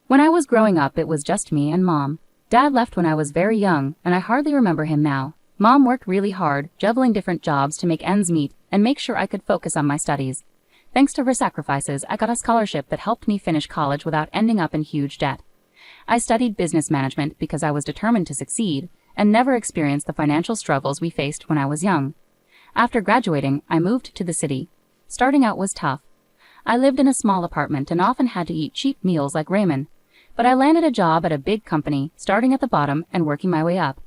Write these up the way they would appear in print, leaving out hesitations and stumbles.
When I was growing up, it was just me and Mom. Dad left when I was very young, and I hardly remember him now. Mom worked really hard, juggling different jobs to make ends meet and make sure I could focus on my studies. Thanks to her sacrifices, I got a scholarship that helped me finish college without ending up in huge debt. I studied business management because I was determined to succeed and never experienced the financial struggles we faced when I was young. After graduating, I moved to the city. Starting out was tough. I lived in a small apartment and often had to eat cheap meals like ramen. But I landed a job at a big company, starting at the bottom and working my way up.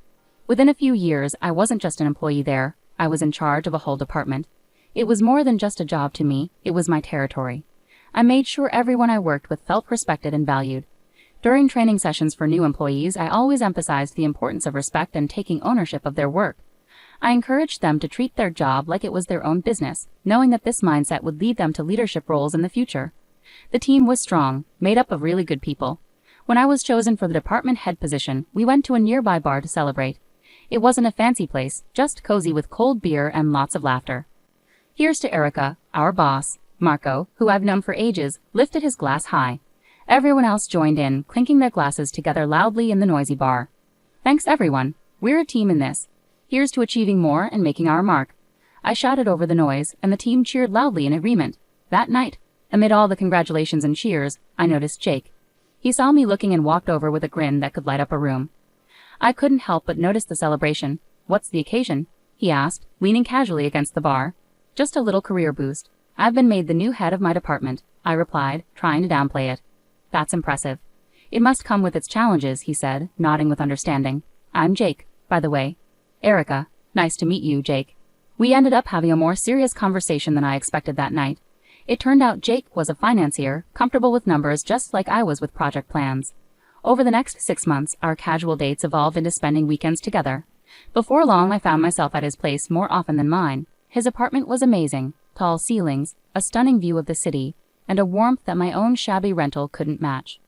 Within a few years, I wasn't just an employee there. I was in charge of a whole department. It was more than just a job to me, it was my territory. I made sure everyone I worked with felt respected and valued. During training sessions for new employees, I always emphasized the importance of respect and taking ownership of their work. I encouraged them to treat their job like it was their own business, knowing that this mindset would lead them to leadership roles in the future. The team was strong, made up of really good people. When I was chosen for the department head position, we went to a nearby bar to celebrate. It wasn't a fancy place, just cozy with cold beer and lots of laughter. Here's to Erica, our boss. Marco, who I've known for ages, lifted his glass high. Everyone else joined in, clinking their glasses together loudly in the noisy bar. Thanks everyone. We're a team in this. Here's to achieving more and making our mark. I shouted over the noise, and the team cheered loudly in agreement. That night, amid all the congratulations and cheers, I noticed Jake. He saw me looking and walked over with a grin that could light up a room. I couldn't help but notice the celebration. What's the occasion? He asked, leaning casually against the bar. Just a little career boost. I've been made the new head of my department, I replied, trying to downplay it. That's impressive. It must come with its challenges, he said, nodding with understanding. I'm Jake, by the way. Erica. Nice to meet you, Jake. We ended up having a more serious conversation than I expected that night. It turned out Jake was a financier, comfortable with numbers just like I was with project plans. Over the next 6 months, our casual dates evolved into spending weekends together. Before long, I found myself at his place more often than mine. His apartment was amazing, tall ceilings, a stunning view of the city, and a warmth that my own shabby rental couldn't match.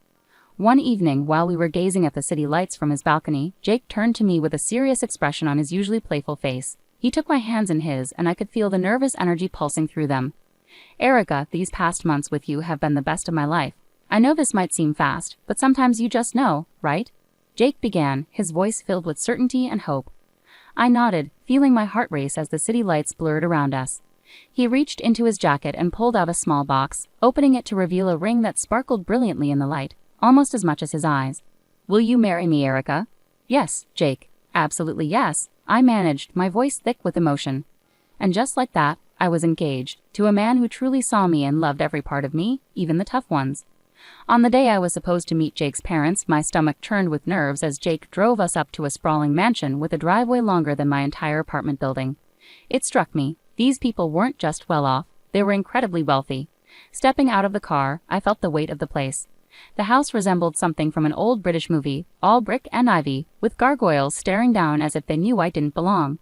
One evening, while we were gazing at the city lights from his balcony, Jake turned to me with a serious expression on his usually playful face. He took my hands in his, and I could feel the nervous energy pulsing through them. Erica, these past months with you have been the best of my life. I know this might seem fast, but sometimes you just know, right? Jake began, his voice filled with certainty and hope. I nodded, feeling my heart race as the city lights blurred around us. He reached into his jacket and pulled out a small box, opening it to reveal a ring that sparkled brilliantly in the light, almost as much as his eyes. Will you marry me, Erica? Yes, Jake. Absolutely yes, I managed, my voice thick with emotion. And just like that, I was engaged, to a man who truly saw me and loved every part of me, even the tough ones. On the day I was supposed to meet Jake's parents, my stomach churned with nerves as Jake drove us up to a sprawling mansion with a driveway longer than my entire apartment building. It struck me, these people weren't just well off, they were incredibly wealthy. Stepping out of the car, I felt the weight of the place. The house resembled something from an old British movie, all brick and ivy, with gargoyles staring down as if they knew I didn't belong.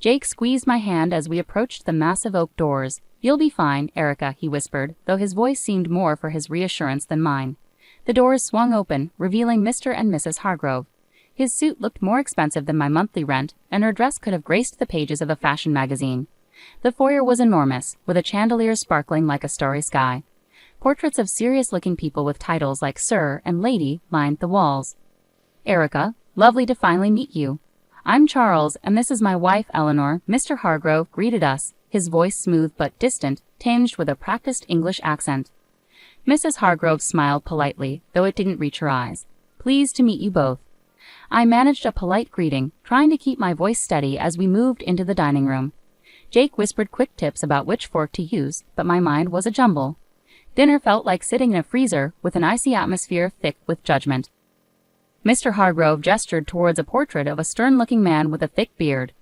Jake squeezed my hand as we approached the massive oak doors. You'll be fine, Erica, he whispered, though his voice seemed more for his reassurance than mine. The doors swung open, revealing Mr. and Mrs. Hargrove. His suit looked more expensive than my monthly rent, and her dress could have graced the pages of a fashion magazine. The foyer was enormous, with a chandelier sparkling like a starry sky. Portraits of serious-looking people with titles like Sir and Lady lined the walls. Erica, lovely to finally meet you. I'm Charles, and this is my wife, Eleanor. Mr. Hargrove greeted us, his voice smooth but distant, tinged with a practiced English accent. Mrs. Hargrove smiled politely, though it didn't reach her eyes. Pleased to meet you both. I managed a polite greeting, trying to keep my voice steady as we moved into the dining room. Jake whispered quick tips about which fork to use, but my mind was a jumble. Dinner felt like sitting in a freezer with an icy atmosphere thick with judgment. Mr. Hargrove gestured towards a portrait of a stern-looking man with a thick beard.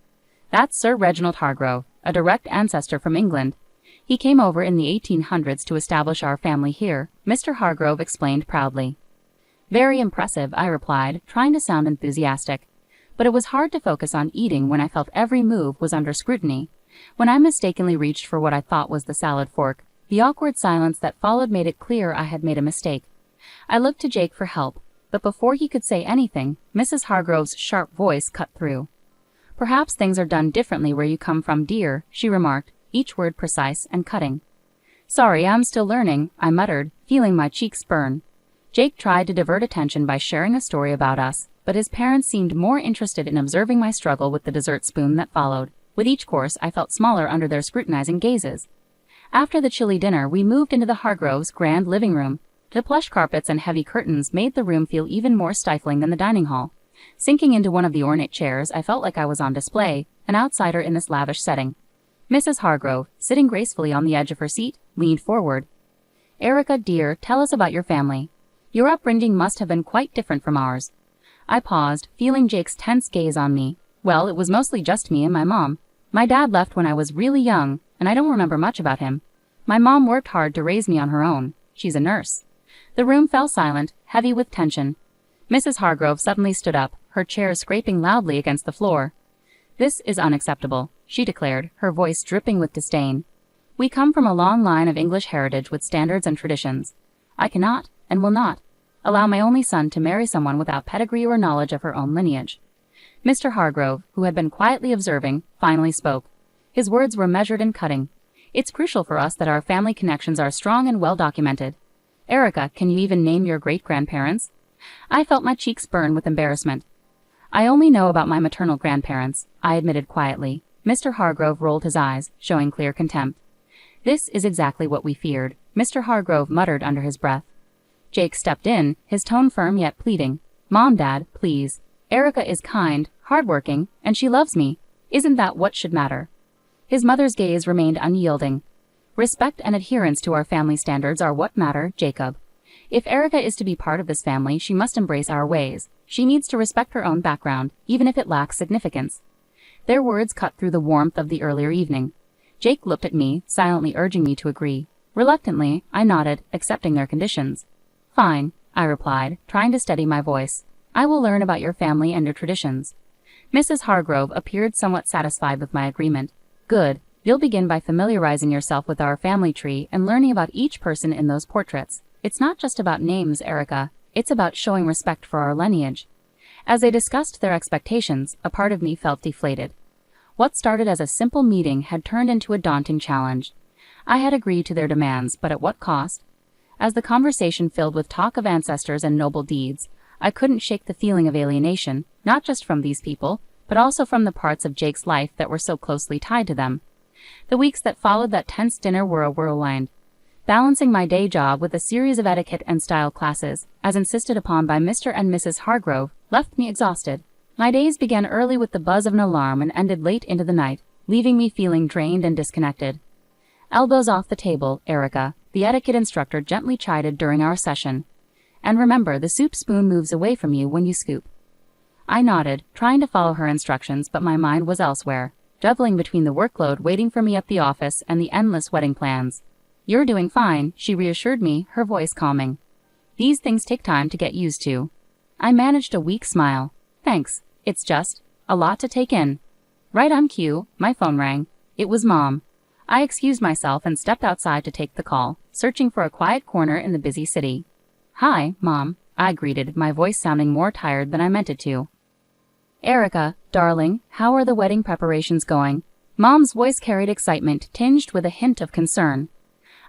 That's Sir Reginald Hargrove, a direct ancestor from England. He came over in the 1800s to establish our family here, Mr. Hargrove explained proudly. Very impressive, I replied, trying to sound enthusiastic. But it was hard to focus on eating when I felt every move was under scrutiny. When I mistakenly reached for what I thought was the salad fork, the awkward silence that followed made it clear I had made a mistake. I looked to Jake for help, but before he could say anything, Mrs. Hargrove's sharp voice cut through. Perhaps things are done differently where you come from, dear, she remarked, each word precise and cutting. Sorry, I'm still learning, I muttered, feeling my cheeks burn. Jake tried to divert attention by sharing a story about us, but his parents seemed more interested in observing my struggle with the dessert spoon that followed. With each course, I felt smaller under their scrutinizing gazes. After the chilly dinner, we moved into the Hargroves' grand living room. The plush carpets and heavy curtains made the room feel even more stifling than the dining hall. Sinking into one of the ornate chairs, I felt like I was on display, an outsider in this lavish setting. Mrs. Hargrove, sitting gracefully on the edge of her seat, leaned forward. "Erica, dear, tell us about your family. Your upbringing must have been quite different from ours." I paused, feeling Jake's tense gaze on me. Well, it was mostly just me and my mom. My dad left when I was really young, and I don't remember much about him. My mom worked hard to raise me on her own. She's a nurse. The room fell silent, heavy with tension. Mrs. Hargrove suddenly stood up, her chair scraping loudly against the floor. "This is unacceptable," she declared, her voice dripping with disdain. "We come from a long line of English heritage with standards and traditions. I cannot, and will not, allow my only son to marry someone without pedigree or knowledge of her own lineage." Mr. Hargrove, who had been quietly observing, finally spoke. His words were measured and cutting. "It's crucial for us that our family connections are strong and well documented. Erica, can you even name your great-grandparents?" I felt my cheeks burn with embarrassment. "I only know about my maternal grandparents," I admitted quietly. Mr. Hargrove rolled his eyes, showing clear contempt. "This is exactly what we feared," Mr. Hargrove muttered under his breath. Jake stepped in, his tone firm yet pleading. "Mom, Dad, please. Erica is kind, hardworking, and she loves me. Isn't that what should matter?" His mother's gaze remained unyielding. "Respect and adherence to our family standards are what matter, Jacob. If Erica is to be part of this family, she must embrace our ways. She needs to respect her own background, even if it lacks significance." Their words cut through the warmth of the earlier evening. Jake looked at me, silently urging me to agree. Reluctantly, I nodded, accepting their conditions. "Fine," I replied, trying to steady my voice. "I will learn about your family and your traditions." Mrs. Hargrove appeared somewhat satisfied with my agreement. "Good. You'll begin by familiarizing yourself with our family tree and learning about each person in those portraits. It's not just about names, Erica. It's about showing respect for our lineage." As they discussed their expectations, a part of me felt deflated. What started as a simple meeting had turned into a daunting challenge. I had agreed to their demands, but at what cost? As the conversation filled with talk of ancestors and noble deeds, I couldn't shake the feeling of alienation, not just from these people, but also from the parts of Jake's life that were so closely tied to them. The weeks that followed that tense dinner were a whirlwind. Balancing my day job with a series of etiquette and style classes, as insisted upon by Mr. and Mrs. Hargrove, left me exhausted. My days began early with the buzz of an alarm and ended late into the night, leaving me feeling drained and disconnected. "Elbows off the table, Erica," the etiquette instructor gently chided during our session. "And remember, the soup spoon moves away from you when you scoop." I nodded, trying to follow her instructions, but my mind was elsewhere, juggling between the workload waiting for me at the office and the endless wedding plans. "You're doing fine," she reassured me, her voice calming. "These things take time to get used to." I managed a weak smile. "Thanks. It's just a lot to take in." Right on cue, my phone rang. It was Mom. I excused myself and stepped outside to take the call, searching for a quiet corner in the busy city. "Hi, Mom," I greeted, my voice sounding more tired than I meant it to. "Erica, darling, how are the wedding preparations going?" Mom's voice carried excitement, tinged with a hint of concern.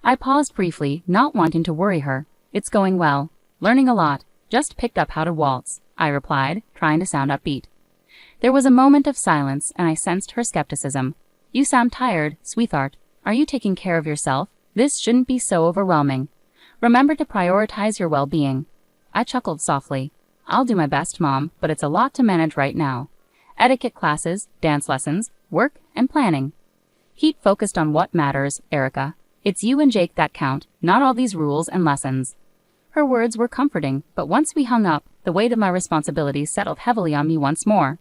I paused briefly, not wanting to worry her. "It's going well. Learning a lot. Just picked up how to waltz," I replied, trying to sound upbeat. There was a moment of silence, and I sensed her skepticism. "You sound tired, sweetheart. Are you taking care of yourself? This shouldn't be so overwhelming. Remember to prioritize your well-being." I chuckled softly. "I'll do my best, Mom, but it's a lot to manage right now. Etiquette classes, dance lessons, work, and planning. Keep focused on what matters, Erica. It's you and Jake that count, not all these rules and lessons." Her words were comforting, but once we hung up, the weight of my responsibilities settled heavily on me once more.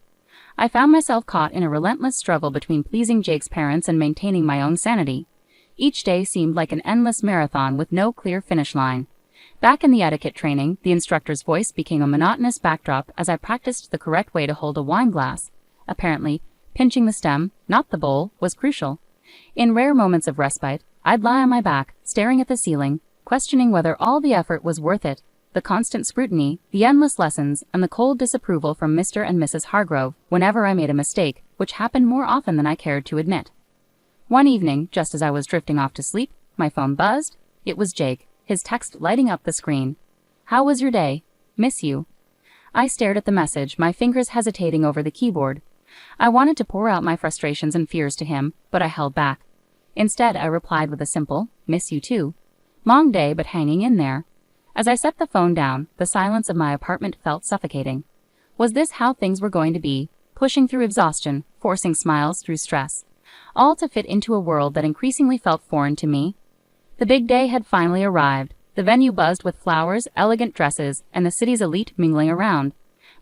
I found myself caught in a relentless struggle between pleasing Jake's parents and maintaining my own sanity. Each day seemed like an endless marathon with no clear finish line. Back in the etiquette training, the instructor's voice became a monotonous backdrop as I practiced the correct way to hold a wine glass. Apparently, pinching the stem, not the bowl, was crucial. In rare moments of respite, I'd lie on my back, staring at the ceiling, questioning whether all the effort was worth it. The constant scrutiny, the endless lessons, and the cold disapproval from Mr. and Mrs. Hargrove whenever I made a mistake, which happened more often than I cared to admit. One evening, just as I was drifting off to sleep, my phone buzzed. It was Jake, his text lighting up the screen. How was your day? Miss you. I stared at the message, my fingers hesitating over the keyboard. I wanted to pour out my frustrations and fears to him, but I held back. Instead, I replied with a simple, miss you too. Long day, but hanging in there. As I set the phone down, the silence of my apartment felt suffocating. Was this how things were going to be? Pushing through exhaustion, forcing smiles through stress. All to fit into a world that increasingly felt foreign to me. The big day had finally arrived. The venue buzzed with flowers, elegant dresses, and the city's elite mingling around.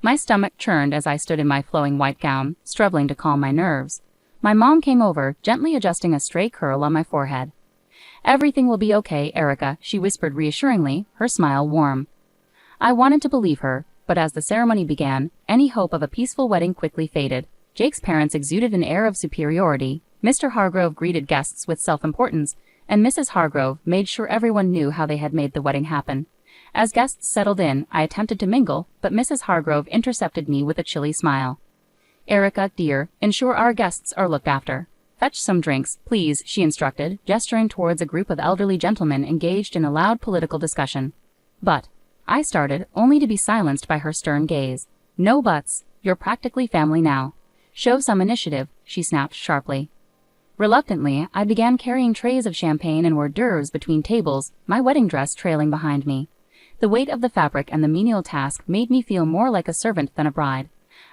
My stomach churned as I stood in my flowing white gown, struggling to calm my nerves. My mom came over, gently adjusting a stray curl on my forehead. Everything will be okay, Erica, she whispered reassuringly, her smile warm. I wanted to believe her, but as the ceremony began, any hope of a peaceful wedding quickly faded. Jake's parents exuded an air of superiority. Mr. Hargrove greeted guests with self-importance, and Mrs. Hargrove made sure everyone knew how they had made the wedding happen. As guests settled in, I attempted to mingle, but Mrs. Hargrove intercepted me with a chilly smile. Erica, dear, ensure our guests are looked after. Fetch some drinks, please, she instructed, gesturing towards a group of elderly gentlemen engaged in a loud political discussion. But I started, only to be silenced by her stern gaze. No buts, you're practically family now. Show some initiative, she snapped sharply. Reluctantly, I began carrying trays of champagne and hors d'oeuvres between tables, my wedding dress trailing behind me. The weight of the fabric and the menial task made me feel more like a servant than a bride.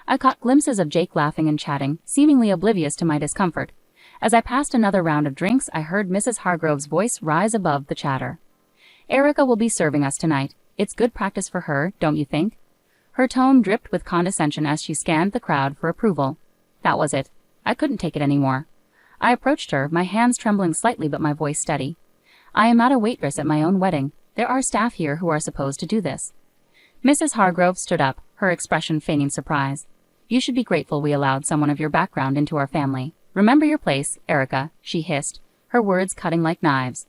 I caught glimpses of Jake laughing and chatting, seemingly oblivious to my discomfort. As I passed another round of drinks, I heard Mrs. Hargrove's voice rise above the chatter. Erica will be serving us tonight. It's good practice for her, don't you think? Her tone dripped with condescension as she scanned the crowd for approval. That was it. I couldn't take it anymore. I approached her, my hands trembling slightly but my voice steady. I am not a waitress at my own wedding. There are staff here who are supposed to do this. Mrs. Hargrove stood up, her expression feigning surprise. You should be grateful we allowed someone of your background into our family. Remember your place, Erica, she hissed, her words cutting like knives.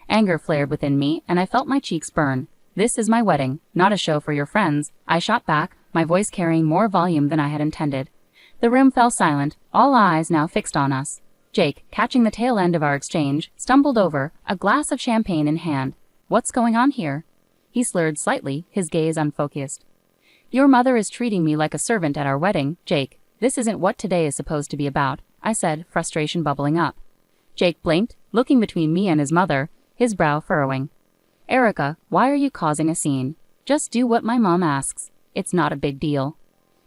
Anger flared within me, and I felt my cheeks burn. This is my wedding, not a show for your friends, I shot back, my voice carrying more volume than I had intended. The room fell silent, all eyes now fixed on us. Jake, catching the tail end of our exchange, stumbled over, a glass of champagne in hand. What's going on here? He slurred slightly, his gaze unfocused. Your mother is treating me like a servant at our wedding, Jake. This isn't what today is supposed to be about, I said, frustration bubbling up. Jake blinked, looking between me and his mother, his brow furrowing. Erica, why are you causing a scene? Just do what my mom asks. It's not a big deal.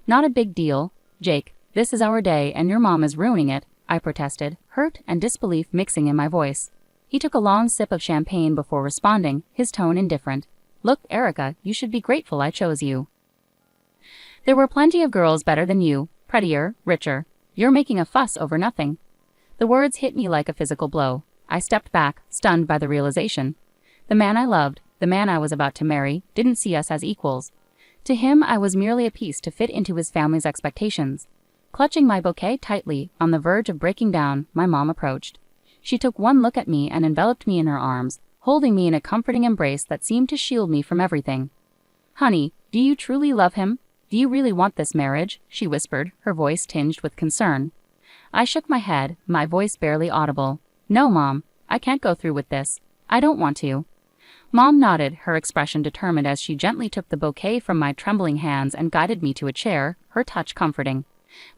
Not a big deal, Jake. This is our day and your mom is ruining it, I protested, hurt and disbelief mixing in my voice. He took a long sip of champagne before responding, his tone indifferent. Look, Erica, you should be grateful I chose you. There were plenty of girls better than you, prettier, richer. You're making a fuss over nothing. The words hit me like a physical blow. I stepped back, stunned by the realization. The man I loved, the man I was about to marry, didn't see us as equals. To him, I was merely a piece to fit into his family's expectations. Clutching my bouquet tightly, on the verge of breaking down, my mom approached. She took one look at me and enveloped me in her arms, holding me in a comforting embrace that seemed to shield me from everything. Honey, do you truly love him? Do you really want this marriage? She whispered, her voice tinged with concern. I shook my head, my voice barely audible. No, Mom, I can't go through with this. I don't want to. Mom nodded, her expression determined as she gently took the bouquet from my trembling hands and guided me to a chair, her touch comforting.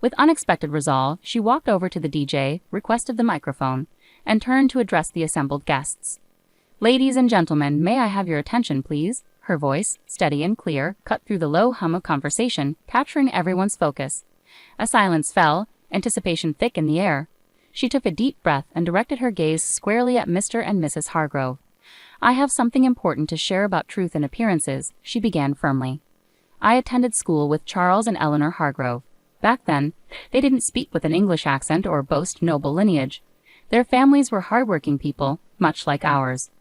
With unexpected resolve, she walked over to the DJ, requested the microphone, and turned to address the assembled guests. Ladies and gentlemen, may I have your attention, please? Her voice, steady and clear, cut through the low hum of conversation, capturing everyone's focus. A silence fell, anticipation thick in the air. She took a deep breath and directed her gaze squarely at Mr. and Mrs. Hargrove. I have something important to share about truth and appearances, she began firmly. I attended school with Charles and Eleanor Hargrove. Back then, they didn't speak with an English accent or boast noble lineage. Their families were hardworking people, much like ours.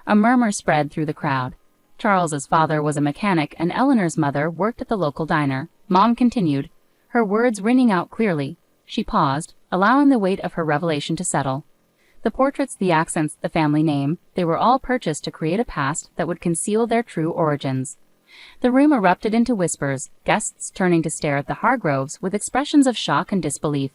A murmur spread through the crowd. Charles's father was a mechanic and Eleanor's mother worked at the local diner. Mom continued, her words ringing out clearly. She paused, allowing the weight of her revelation to settle. The portraits, the accents, the family name, they were all purchased to create a past that would conceal their true origins. The room erupted into whispers, guests turning to stare at the Hargroves with expressions of shock and disbelief.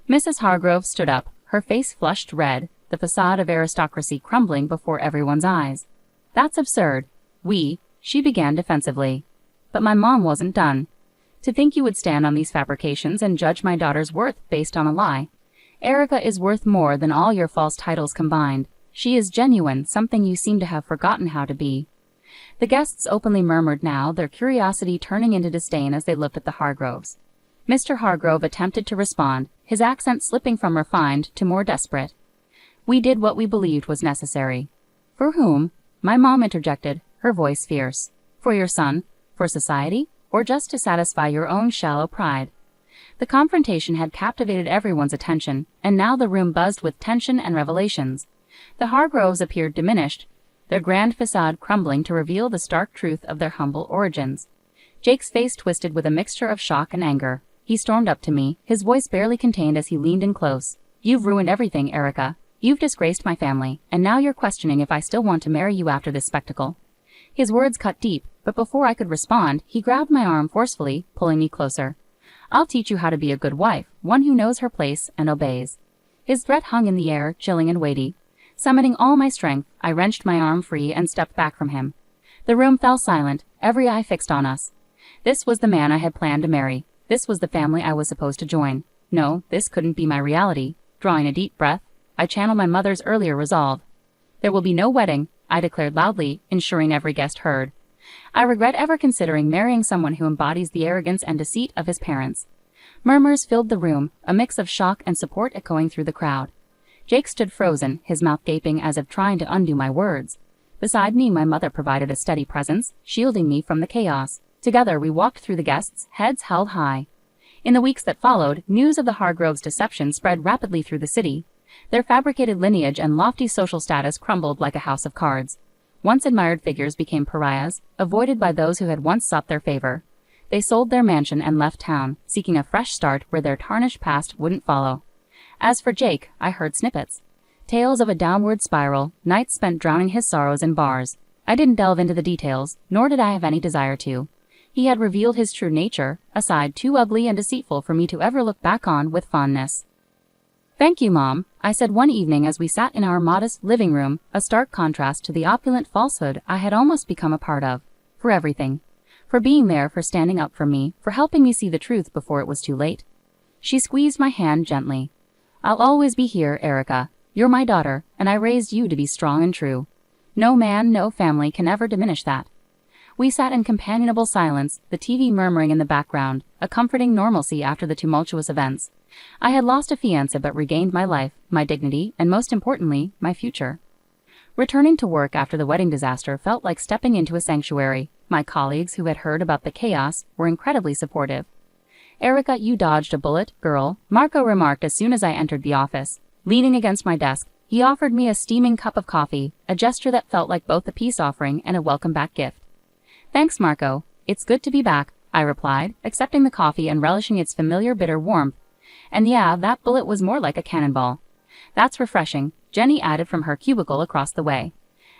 Mrs. Hargrove stood up, her face flushed red, the facade of aristocracy crumbling before everyone's eyes. That's absurd. We, she began defensively. But my mom wasn't done. To think you would stand on these fabrications and judge my daughter's worth based on a lie. Erica is worth more than all your false titles combined. She is genuine, something you seem to have forgotten how to be. The guests openly murmured now, their curiosity turning into disdain as they looked at the Hargroves. Mr. Hargrove attempted to respond, his accent slipping from refined to more desperate. We did what we believed was necessary. For whom? My mom interjected, her voice fierce. For your son? For society? Or just to satisfy your own shallow pride? The confrontation had captivated everyone's attention, and now the room buzzed with tension and revelations. The Hargroves appeared diminished, their grand facade crumbling to reveal the stark truth of their humble origins. Jake's face twisted with a mixture of shock and anger. He stormed up to me, his voice barely contained as he leaned in close. You've ruined everything, Erica. You've disgraced my family, and now you're questioning if I still want to marry you after this spectacle. His words cut deep, but before I could respond, he grabbed my arm forcefully, pulling me closer. I'll teach you how to be a good wife, one who knows her place and obeys. His threat hung in the air, chilling and weighty. Summoning all my strength, I wrenched my arm free and stepped back from him. The room fell silent, every eye fixed on us. This was the man I had planned to marry. This was the family I was supposed to join. No, this couldn't be my reality. Drawing a deep breath, I channeled my mother's earlier resolve. There will be no wedding, I declared loudly, ensuring every guest heard. I regret ever considering marrying someone who embodies the arrogance and deceit of his parents. Murmurs filled the room, a mix of shock and support echoing through the crowd. Jake stood frozen, his mouth gaping as if trying to undo my words. Beside me, my mother provided a steady presence, shielding me from the chaos. Together we walked through the guests, heads held high. In the weeks that followed, news of the Hargroves' deception spread rapidly through the city. Their fabricated lineage and lofty social status crumbled like a house of cards. Once admired figures became pariahs, avoided by those who had once sought their favor. They sold their mansion and left town, seeking a fresh start where their tarnished past wouldn't follow. As for Jake, I heard snippets. Tales of a downward spiral, nights spent drowning his sorrows in bars. I didn't delve into the details, nor did I have any desire to. He had revealed his true nature, a side too ugly and deceitful for me to ever look back on with fondness. Thank you, Mom, I said one evening as we sat in our modest living room, a stark contrast to the opulent falsehood I had almost become a part of. For everything. For being there, for standing up for me, for helping me see the truth before it was too late. She squeezed my hand gently. I'll always be here, Erica. You're my daughter, and I raised you to be strong and true. No man, no family can ever diminish that. We sat in companionable silence, the TV murmuring in the background, a comforting normalcy after the tumultuous events. I had lost a fiancé but regained my life, my dignity, and most importantly, my future. Returning to work after the wedding disaster felt like stepping into a sanctuary. My colleagues who had heard about the chaos were incredibly supportive. Erica, you dodged a bullet, girl, Marco remarked as soon as I entered the office. Leaning against my desk, he offered me a steaming cup of coffee, a gesture that felt like both a peace offering and a welcome-back gift. Thanks, Marco. It's good to be back, I replied, accepting the coffee and relishing its familiar bitter warmth. And yeah, that bullet was more like a cannonball. That's refreshing, Jenny added from her cubicle across the way.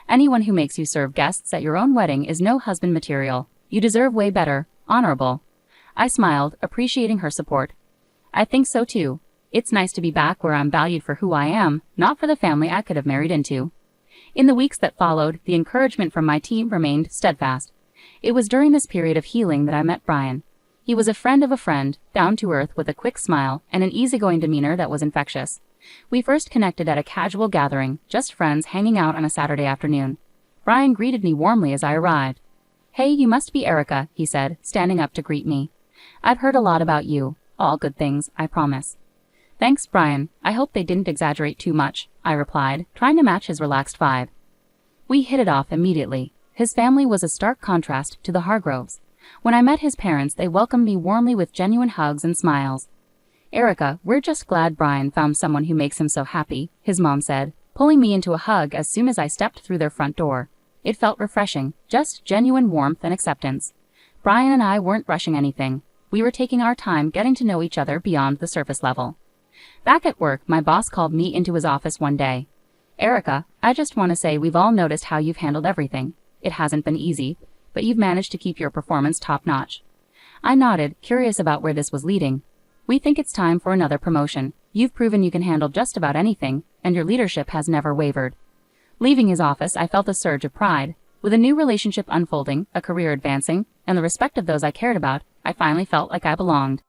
Anyone who makes you serve guests at your own wedding is no husband material. You deserve way better, honorable. I smiled, appreciating her support. I think so too. It's nice to be back where I'm valued for who I am, not for the family I could have married into. In the weeks that followed, the encouragement from my team remained steadfast. It was during this period of healing that I met Brian. He was a friend of a friend, down to earth with a quick smile and an easygoing demeanor that was infectious. We first connected at a casual gathering, just friends hanging out on a Saturday afternoon. Brian greeted me warmly as I arrived. Hey, you must be Erica, he said, standing up to greet me. I've heard a lot about you. All good things, I promise. Thanks, Brian. I hope they didn't exaggerate too much, I replied, trying to match his relaxed vibe. We hit it off immediately. His family was a stark contrast to the Hargroves. When I met his parents, they welcomed me warmly with genuine hugs and smiles. Erica, we're just glad Brian found someone who makes him so happy, his mom said, pulling me into a hug as soon as I stepped through their front door. It felt refreshing, just genuine warmth and acceptance. Brian and I weren't rushing anything. We were taking our time getting to know each other beyond the surface level. Back at work, my boss called me into his office one day. Erica, I just want to say we've all noticed how you've handled everything. It hasn't been easy, but you've managed to keep your performance top-notch. I nodded, curious about where this was leading. We think it's time for another promotion. You've proven you can handle just about anything, and your leadership has never wavered. Leaving his office, I felt a surge of pride. With a new relationship unfolding, a career advancing, and the respect of those I cared about, I finally felt like I belonged.